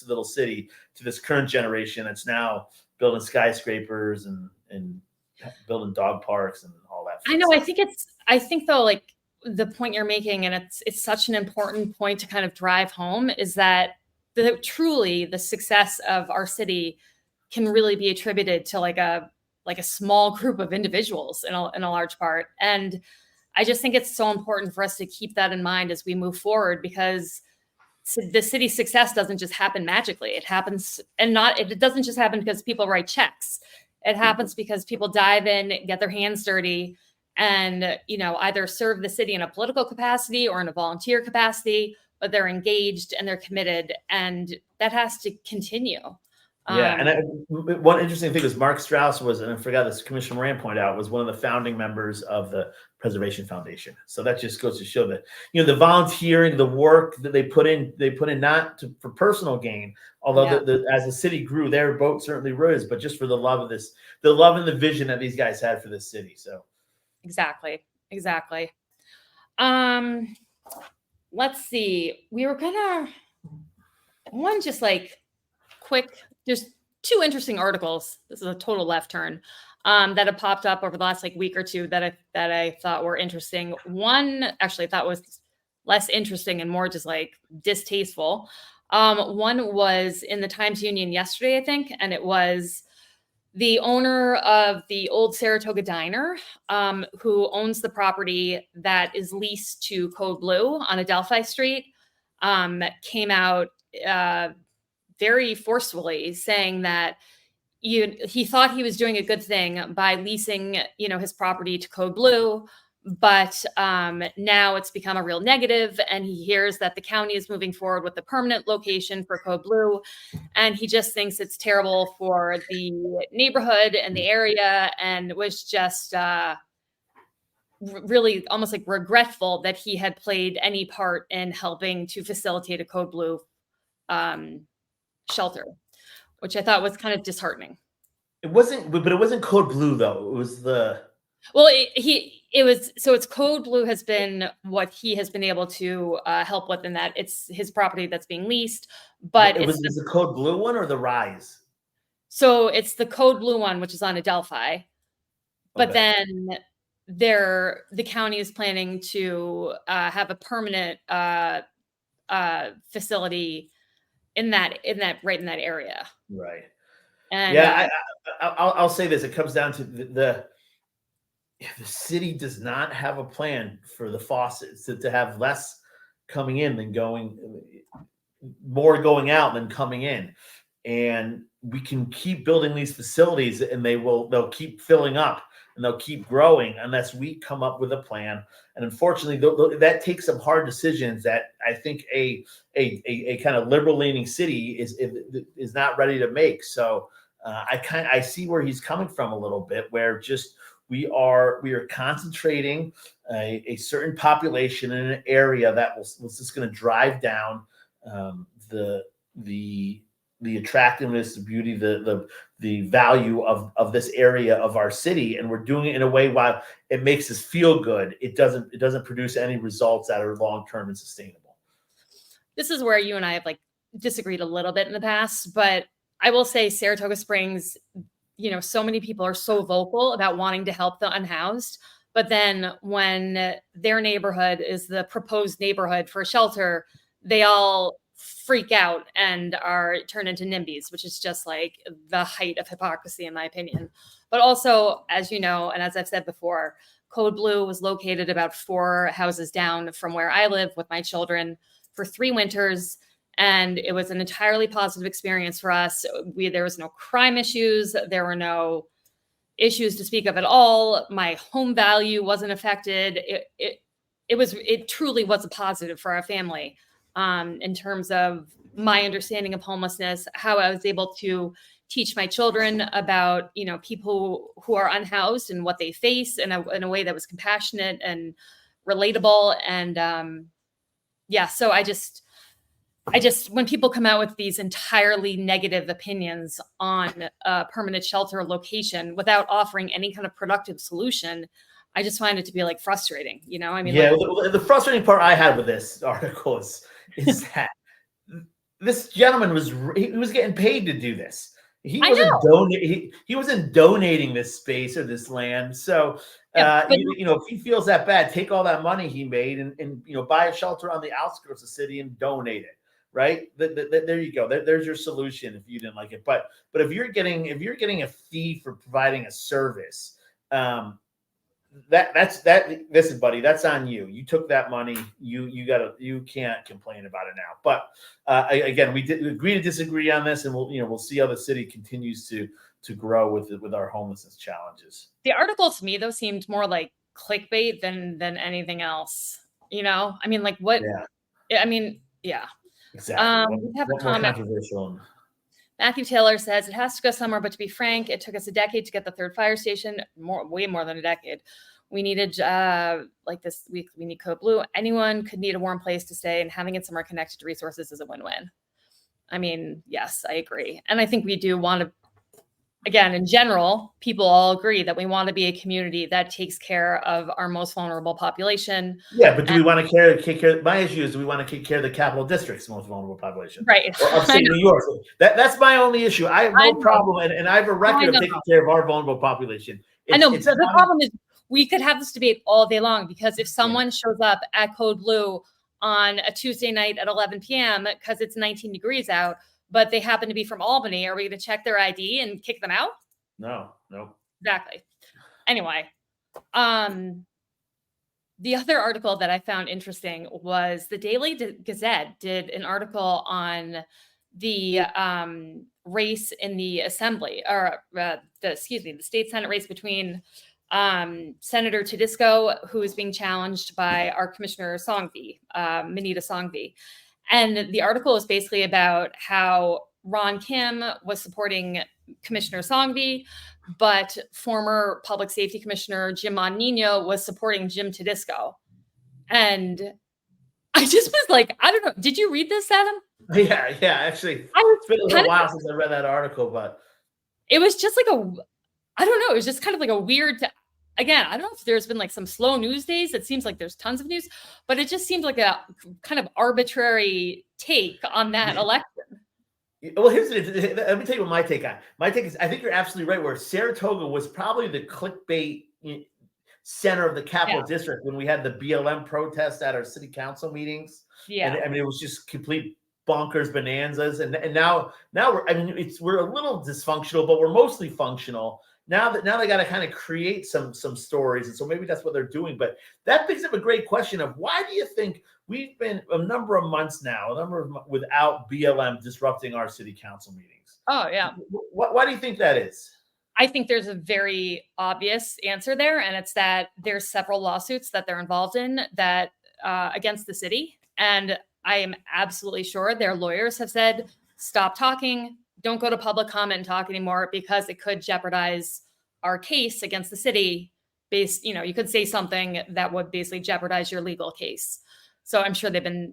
little city, to this current generation that's now building skyscrapers and building dog parks and all that. I know. I think though, like the point you're making, and it's such an important point to kind of drive home, is that truly the success of our city can really be attributed to like a small group of individuals in a large part. And I just think it's so important for us to keep that in mind as we move forward, because the city's success doesn't just happen magically. It happens, it doesn't just happen because people write checks. It happens because people dive in, get their hands dirty, and, either serve the city in a political capacity or in a volunteer capacity, but they're engaged and they're committed, and that has to continue. Yeah, and one interesting thing is Mark Strauss was, and I forgot this, Commissioner Moran pointed out, was one of the founding members of the Preservation Foundation. So that just goes to show that the volunteering, the work that they put in not for personal gain, although as the city grew, their boat certainly rose, but just for the love of this, the love and the vision that these guys had for this city. So exactly. Let's see. We were gonna one just like quick. There's two interesting articles. This is a total left turn that have popped up over the last week or two that I thought were interesting. One actually I thought was less interesting and more just distasteful. One was in the Times-Union yesterday, I think, and it was the owner of the old Saratoga diner, who owns the property that is leased to Code Blue on Adelphi Street, came out very forcefully saying that he thought he was doing a good thing by leasing, his property to Code Blue, but now it's become a real negative, and he hears that the county is moving forward with the permanent location for Code Blue, and he just thinks it's terrible for the neighborhood and the area, and was just really almost regretful that he had played any part in helping to facilitate a Code Blue shelter, which I thought was kind of disheartening. It wasn't Code Blue though. It was it's Code Blue has been what he has been able to help with in that it's his property that's being leased, but is the Code Blue one or the Rise? So it's the Code Blue one, which is on Adelphi, but then the county is planning to have a permanent facility in that area. Right. And yeah, I'll say this. It comes down to the city does not have a plan for the faucets to have less coming in than more going out than coming in. And we can keep building these facilities and they'll keep filling up and they'll keep growing unless we come up with a plan. And unfortunately, that takes some hard decisions that I think a kind of liberal leaning city is not ready to make. So I see where he's coming from a little bit, where just we are concentrating a certain population in an area that was just going to drive down the attractiveness, the beauty, the value of this area of our city, and we're doing it in a way while it makes us feel good. It doesn't produce any results that are long term and sustainable. This is where you and I have disagreed a little bit in the past, but I will say Saratoga Springs, so many people are so vocal about wanting to help the unhoused, but then when their neighborhood is the proposed neighborhood for a shelter, they all freak out and are turned into NIMBYs, which is just the height of hypocrisy, in my opinion. But also, as you know, and as I've said before, Code Blue was located about 4 houses down from where I live with my children for 3 winters. And it was an entirely positive experience for us. There was no crime issues. There were no issues to speak of at all. My home value wasn't affected. It truly was a positive for our family. In terms of my understanding of homelessness, how I was able to teach my children about, people who are unhoused and what they face in a way that was compassionate and relatable. And so I just, when people come out with these entirely negative opinions on a permanent shelter location without offering any kind of productive solution, I just find it to be frustrating, I mean, the frustrating part I had with this article is that this gentleman was getting paid to do this. He wasn't donating this space or this land. So if he feels that bad, take all that money he made and buy a shelter on the outskirts of the city and donate it. Right. There you go. There's your solution if you didn't like it. But if you're getting a fee for providing a service, listen, buddy, that's on you. You took that money. You can't complain about it now. But again, we did agree to disagree on this, and we'll see how the city continues to grow with our homelessness challenges. The article to me though seemed more like clickbait than anything else. I mean, what? Yeah. I mean, yeah. Exactly. We have a comment. Controversial. Matthew Taylor says it has to go somewhere, but to be frank, it took us a decade to get the third fire station, way more than a decade. We needed like this. We need Code Blue. Anyone could need a warm place to stay, and having it somewhere connected to resources is a win-win. I mean, yes, I agree, and I think we do want to. Again, in general, people all agree that we want to be a community that takes care of our most vulnerable population. Yeah, but do we want to take care? My issue is, do we want to take care of the capital district's most vulnerable population, right? Or upstate New York. That's my only issue. I have no problem, and I have a record of taking care of our vulnerable population. I know, but the problem is we could have this debate all day long, because if someone shows up at Code Blue on a Tuesday night at 11 p.m. because it's 19 degrees out, but they happen to be from Albany, are we going to check their ID and kick them out? No. Exactly. Anyway, the other article that I found interesting was the Daily Gazette did an article on the race in the assembly, or the state Senate race between Senator Tedisco, who is being challenged by our Commissioner Songvi, Manita Songvi. And the article is basically about how Ron Kim was supporting Commissioner Songvi, but former Public Safety Commissioner Jim Monino was supporting Jim Tedisco. And I just was like, I don't know. Did you read this, Adam? Yeah. Actually, it's been a little while since I read that article, but it was just like I don't know. It was just kind of like a weird, again, I don't know if there's been like some slow news days. It seems like there's tons of news, but it just seemed like a kind of arbitrary take on that election. Well, let me tell you what my take on. My take is, I think you're absolutely right, where Saratoga was probably the clickbait center of the Capital District when we had the BLM protest at our city council meetings. Yeah. And I mean, it was just complete bonkers bonanzas. And now we're a little dysfunctional, but we're mostly functional. Now they got to kind of create some stories, and so maybe that's what they're doing. But that brings up a great question of, why do you think we've been a number of months now, without BLM disrupting our city council meetings? Oh yeah. Why do you think that is? I think there's a very obvious answer there, and it's that there's several lawsuits that they're involved in that against the city, and I am absolutely sure their lawyers have said, stop talking. Don't go to public comment and talk anymore, because it could jeopardize our case against the city. You could say something that would basically jeopardize your legal case. So I'm sure they've been,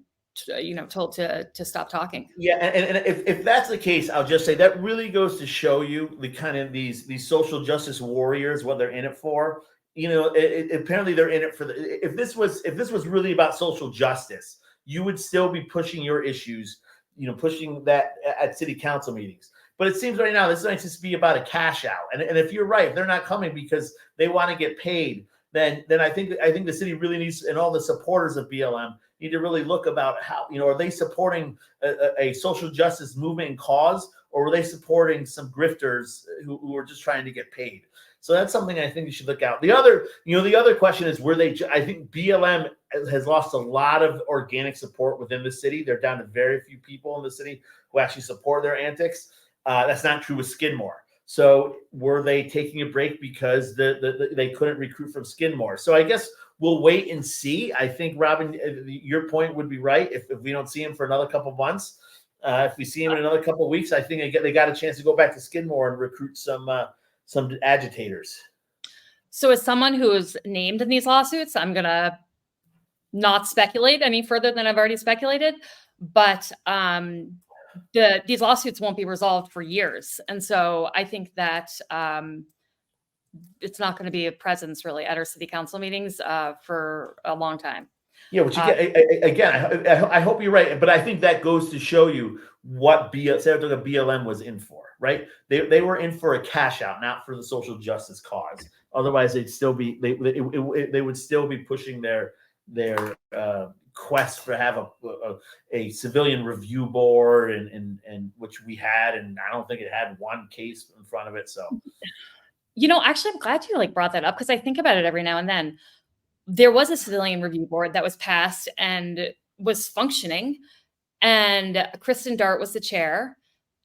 told to stop talking. Yeah, and if that's the case, I'll just say that really goes to show you the kind of these social justice warriors, what they're in it for. Apparently they're in it for if this was really about social justice, you would still be pushing your issues, pushing that at city council meetings. But it seems right now this might just be about a cash out. And if you're right, if they're not coming because they want to get paid, then I think the city really needs, and all the supporters of BLM need to really look about how, are they supporting a social justice movement and cause, or are they supporting some grifters who are just trying to get paid? So that's something I think you should look out. The other question is, I think BLM has lost a lot of organic support within the city. They're down to very few people in the city who actually support their antics. That's not true with Skidmore. So were they taking a break because they couldn't recruit from Skidmore? So I guess we'll wait and see. I think, Robin, your point would be right. If we don't see him for another couple of months, if we see him in another couple of weeks, I think they got a chance to go back to Skidmore and recruit some agitators. So as someone who is named in these lawsuits, I'm going to not speculate any further than I've already speculated, but these lawsuits won't be resolved for years. And so I think that it's not going to be a presence really at our city council meetings for a long time. Yeah, which again, I hope you're right, but I think that goes to show you what Saratoga BLM was in for, right? They were in for a cash out, not for the social justice cause. Otherwise, they'd still be they would still be pushing their quest for have a civilian review board, and which we had, and I don't think it had one case in front of it. So, actually, I'm glad you brought that up, because I think about it every now and then. There was a civilian review board that was passed and was functioning, and Kristen Dart was the chair.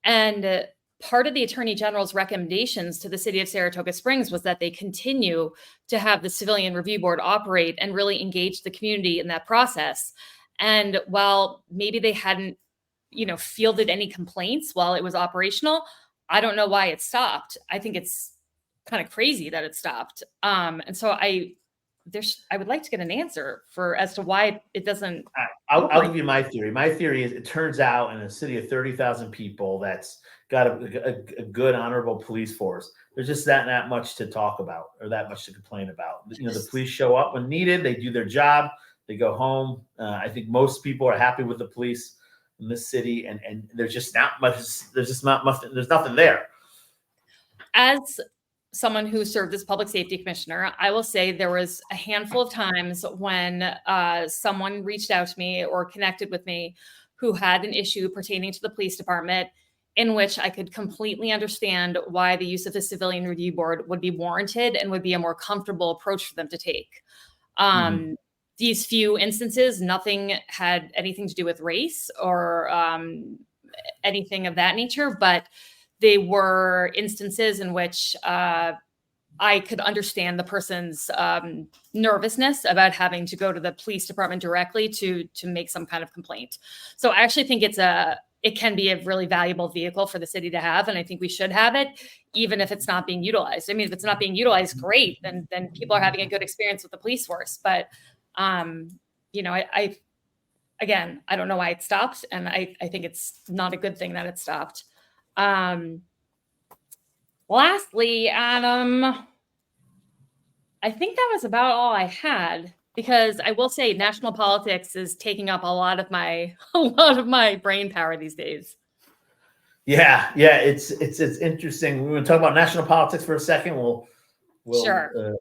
And part of the Attorney General's recommendations to the city of Saratoga Springs was that they continue to have the civilian review board operate and really engage the community in that process. And while maybe they hadn't fielded any complaints while it was operational. I don't know why it stopped. I think it's kind of crazy that it stopped. And so I would like to get an answer as to why it doesn't. I'll give you my theory. My theory is it turns out in a city of 30,000 people that's got a good, honorable police force, there's just that much to talk about or that much to complain about. The police show up when needed. They do their job. They go home. I think most people are happy with the police in this city, and there's just not much. There's just not much. There's nothing there. As someone who served as public safety commissioner, I will say there was a handful of times when someone reached out to me or connected with me who had an issue pertaining to the police department, in which I could completely understand why the use of the civilian review board would be warranted and would be a more comfortable approach for them to take. These few instances, nothing had anything to do with race or anything of that nature, but they were instances in which I could understand the person's nervousness about having to go to the police department directly to make some kind of complaint. So I actually think it can be a really valuable vehicle for the city to have, and I think we should have it, even if it's not being utilized. I mean, if it's not being utilized, great, then people are having a good experience with the police force. But I don't know why it stopped, and I think it's not a good thing that it stopped. Lastly, Adam, I think that was about all I had, because I will say national politics is taking up a lot of my brain power these days. Yeah, it's interesting. We're going to talk about national politics for a second. We'll sure.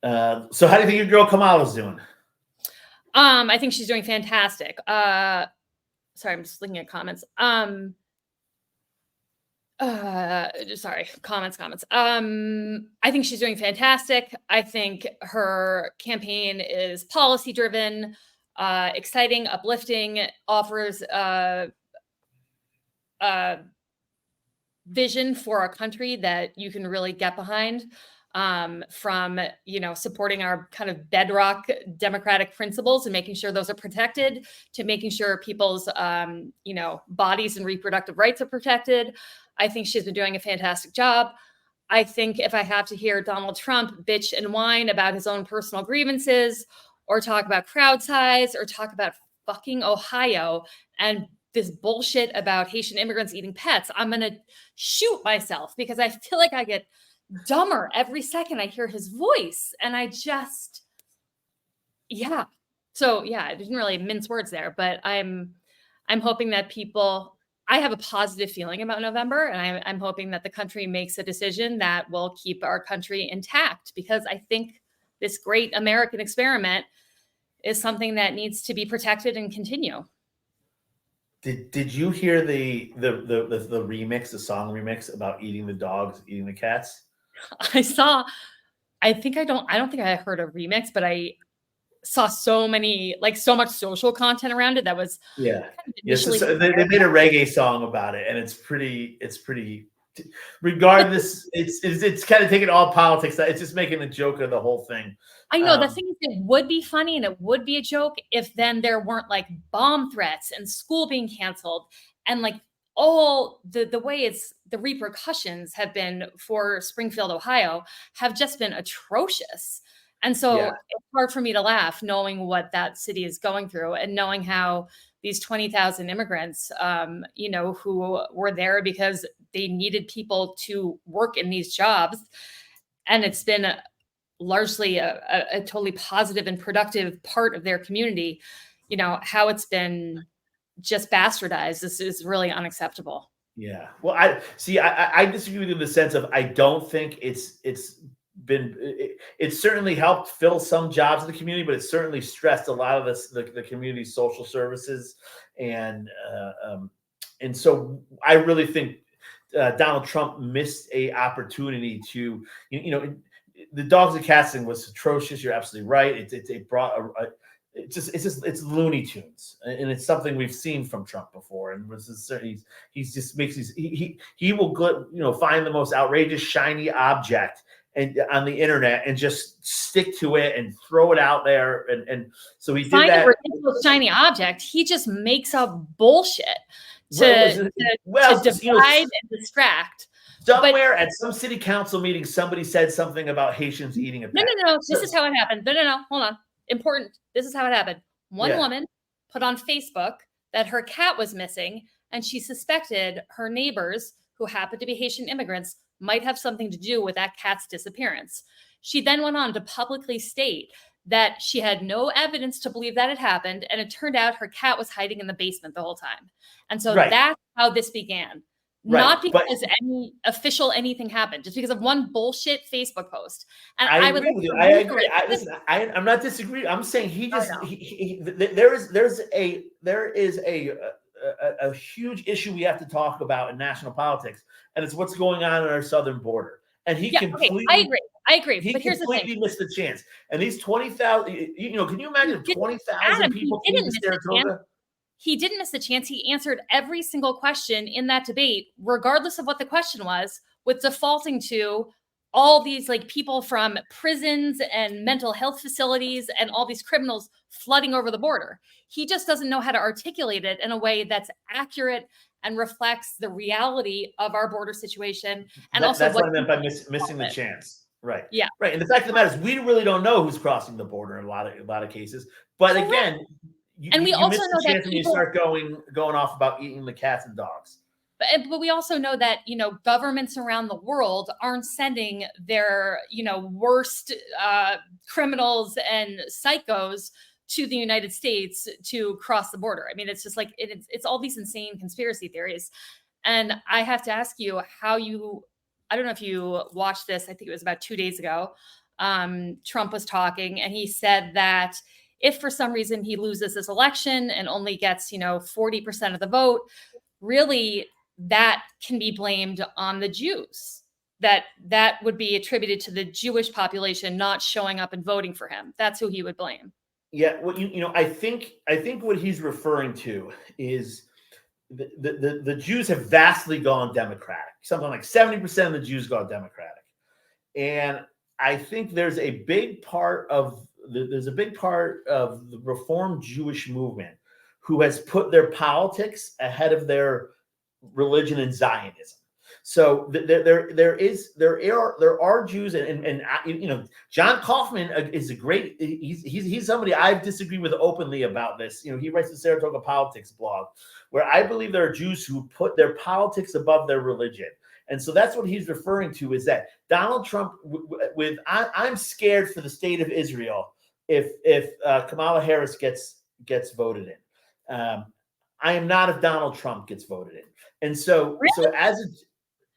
So how do you think your girl Kamala's doing? I think she's doing fantastic. Sorry, I'm just looking at comments. Sorry, comments. I think she's doing fantastic. I think her campaign is policy driven, exciting, uplifting, offers vision for our country that you can really get behind, from supporting our kind of bedrock democratic principles and making sure those are protected, to making sure people's bodies and reproductive rights are protected. I think she's been doing a fantastic job. I think if I have to hear Donald Trump bitch and whine about his own personal grievances, or talk about crowd size, or talk about fucking Ohio and this bullshit about Haitian immigrants eating pets, I'm going to shoot myself, because I feel like I get dumber every second I hear his voice. And I just, So I didn't really mince words there, but I'm hoping that I have a positive feeling about November, and I'm hoping that the country makes a decision that will keep our country intact, because I think this great American experiment is something that needs to be protected and continue. Did you hear the remix, the song remix about eating the dogs, eating the cats? I don't think I heard a remix, but I saw so much social content around it that was they made a reggae song about it, and it's pretty regardless. it's kind of taking all politics. It's just making a joke of the whole thing. I know. The thing is, it would be funny and it would be a joke if then there weren't like bomb threats and school being canceled, and like all the way the repercussions have been for Springfield, Ohio, have just been atrocious. And so it's hard for me to laugh knowing what that city is going through, and knowing how these 20,000 immigrants, who were there because they needed people to work in these jobs. And it's been largely a totally positive and productive part of their community, how it's been just bastardized. This is really unacceptable. Yeah. Well, I disagree with you in the sense of, I don't think it's certainly helped fill some jobs in the community, but it's certainly stressed a lot of the community's social services. And so I really think Donald Trump missed a opportunity to, the dogs and cats thing was atrocious. You're absolutely right. It brought it's Looney Tunes, and it's something we've seen from Trump before. And he will find the most outrageous shiny object and on the internet and just stick to it and throw it out there. And so he did Find that. a ridiculous shiny object. He just makes up bullshit to divide and distract. Somewhere at some city council meeting, somebody said something about Haitians eating a pet. No. This is how it happened. No. Hold on. Important. This is how it happened. One woman put on Facebook that her cat was missing, and she suspected her neighbors, who happened to be Haitian immigrants, might have something to do with that cat's disappearance. She then went on to publicly state that she had no evidence to believe that it happened, and it turned out her cat was hiding in the basement the whole time. And so that's how this began. Not because any official anything happened, just because of one bullshit Facebook post. And I would agree with you. I agree. I'm not disagreeing. I'm saying there is a huge issue we have to talk about in national politics, and it's what's going on our southern border. And he completely, I agree. He but here's the thing: completely missed the chance. And these 20,000, can you imagine 20,000 people came to Saratoga? He didn't miss the chance. He answered every single question in that debate, regardless of what the question was, with defaulting to all these people from prisons and mental health facilities and all these criminals flooding over the border. He just doesn't know how to articulate it in a way that's accurate and reflects the reality of our border situation. And also that's what I meant by missing the chance. Right. Yeah. Right. And the fact of the matter is, we really don't know who's crossing the border in a lot of cases. But again, we also know that when you start going off about eating the cats and dogs. But we also know that, governments around the world aren't sending their, worst criminals and psychos to the United States to cross the border. I mean, it's just it's all these insane conspiracy theories. And I have to ask you I don't know if you watched this. I think it was about 2 days ago. Trump was talking and he said that if for some reason he loses this election and only gets, 40% of the vote, really that can be blamed on the Jews. That would be attributed to the Jewish population not showing up and voting for him. That's who he would blame. Yeah, well, I think what he's referring to is the Jews have vastly gone Democratic. Something like 70% of the Jews gone Democratic, and I think there's a big part of the Reformed Jewish movement who has put their politics ahead of their religion and Zionism. So there are Jews, and John Kaufman is a great. He's somebody I've disagreed with openly about this. He writes the Saratoga Politics blog, where I believe there are Jews who put their politics above their religion. And so that's what he's referring to, is that Donald Trump I'm scared for the state of Israel if Kamala Harris gets voted in. I am not if Donald Trump gets voted in. And so,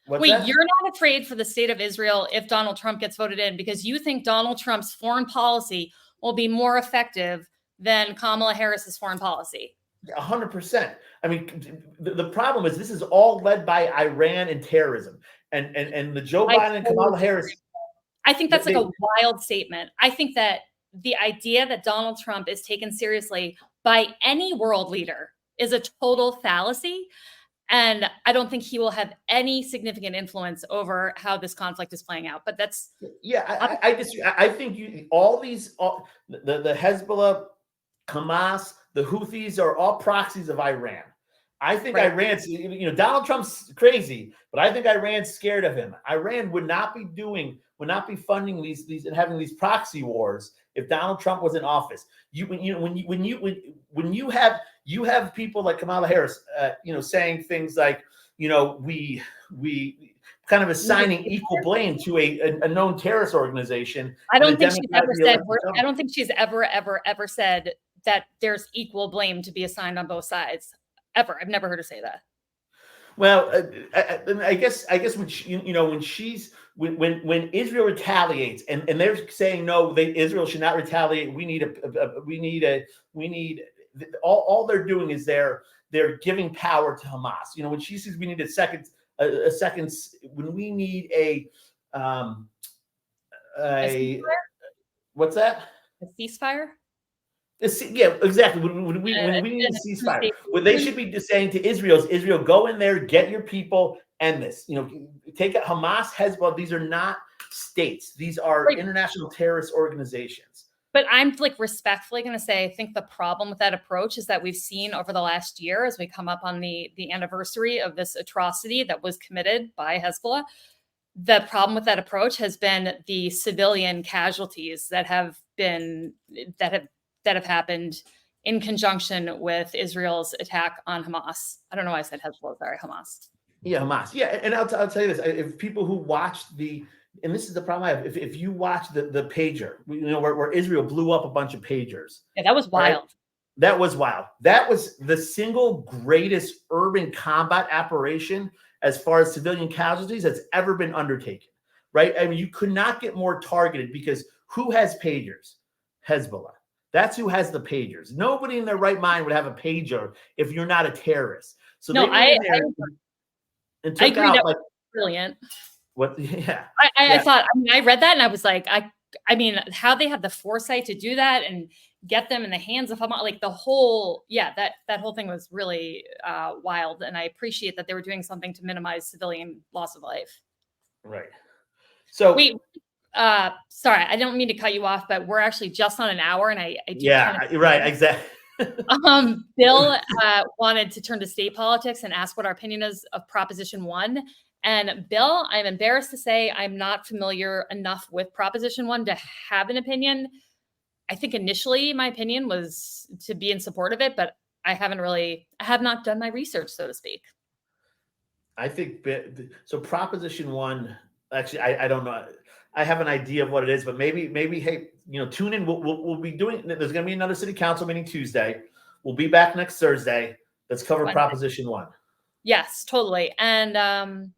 you're not afraid for the state of Israel if Donald Trump gets voted in because you think Donald Trump's foreign policy will be more effective than Kamala Harris's foreign policy? 100%. I mean, the problem is this is all led by Iran and terrorism, and the Joe Biden and Kamala Harris. I think that's a wild statement. I think that the idea that Donald Trump is taken seriously by any world leader is a total fallacy. And I don't think he will have any significant influence over how this conflict is playing out. But that's I disagree. I think the Hezbollah, Hamas, the Houthis are all proxies of Iran. I think Iran's, Donald Trump's crazy, but I think Iran's scared of him. Iran would not be funding these and having these proxy wars if Donald Trump was in office. When you have people like Kamala Harris, saying things like, we kind of assigning equal blame to a known terrorist organization. I don't think she's ever said that there's equal blame to be assigned on both sides. Ever. I've never heard her say that. Well, I guess when Israel retaliates and they're saying no, Israel should not retaliate. All they're doing is they're giving power to Hamas. When she says we need a second, when we need a what's that? A ceasefire. Yeah, exactly. When we need a ceasefire, what they should be just saying to Israel is, Israel, go in there, get your people, end this. Take out Hamas, Hezbollah. These are not states. These are international terrorist organizations. But I'm like respectfully going to say, I think the problem with that approach is that we've seen over the last year, as we come up on the anniversary of this atrocity that was committed by Hezbollah, the problem with that approach has been the civilian casualties that have happened in conjunction with Israel's attack on Hamas. I don't know why I said Hezbollah, sorry, Hamas. Yeah, Hamas. Yeah, and I'll tell you this: if people who watched and this is the problem I have, if you watch the pager, where Israel blew up a bunch of pagers. Yeah, that was wild. Right? That was wild. That was the single greatest urban combat operation as far as civilian casualties that's ever been undertaken, right? I mean, you could not get more targeted because who has pagers? Hezbollah. That's who has the pagers. Nobody in their right mind would have a pager if you're not a terrorist. So no, I agree. That was brilliant. What? Yeah. I thought. I mean, I read that and I was like, I mean, how they had the foresight to do that and get them in the hands of Hamas, like the whole, that whole thing was really wild. And I appreciate that they were doing something to minimize civilian loss of life. Right. So wait, sorry, I don't mean to cut you off, but we're actually just on an hour, and I do right, exactly. Bill wanted to turn to state politics and ask what our opinion is of Proposition 1. And Bill, I'm embarrassed to say I'm not familiar enough with Proposition 1 to have an opinion. I think initially my opinion was to be in support of it, but I have not done my research, so to speak. I think so. Proposition 1, actually, I don't know. I have an idea of what it is, but maybe, hey, tune in. We'll be doing. There's going to be another city council meeting Tuesday. We'll be back next Thursday. Let's cover Proposition 1. Yes, totally. And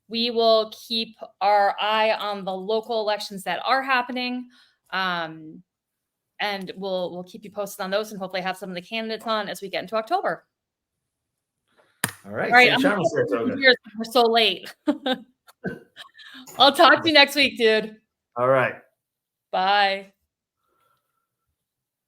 we will keep our eye on the local elections that are happening. And we'll keep you posted on those and hopefully have some of the candidates on as we get into October. All right. We're so late. I'll talk to you next week, dude. All right. Bye.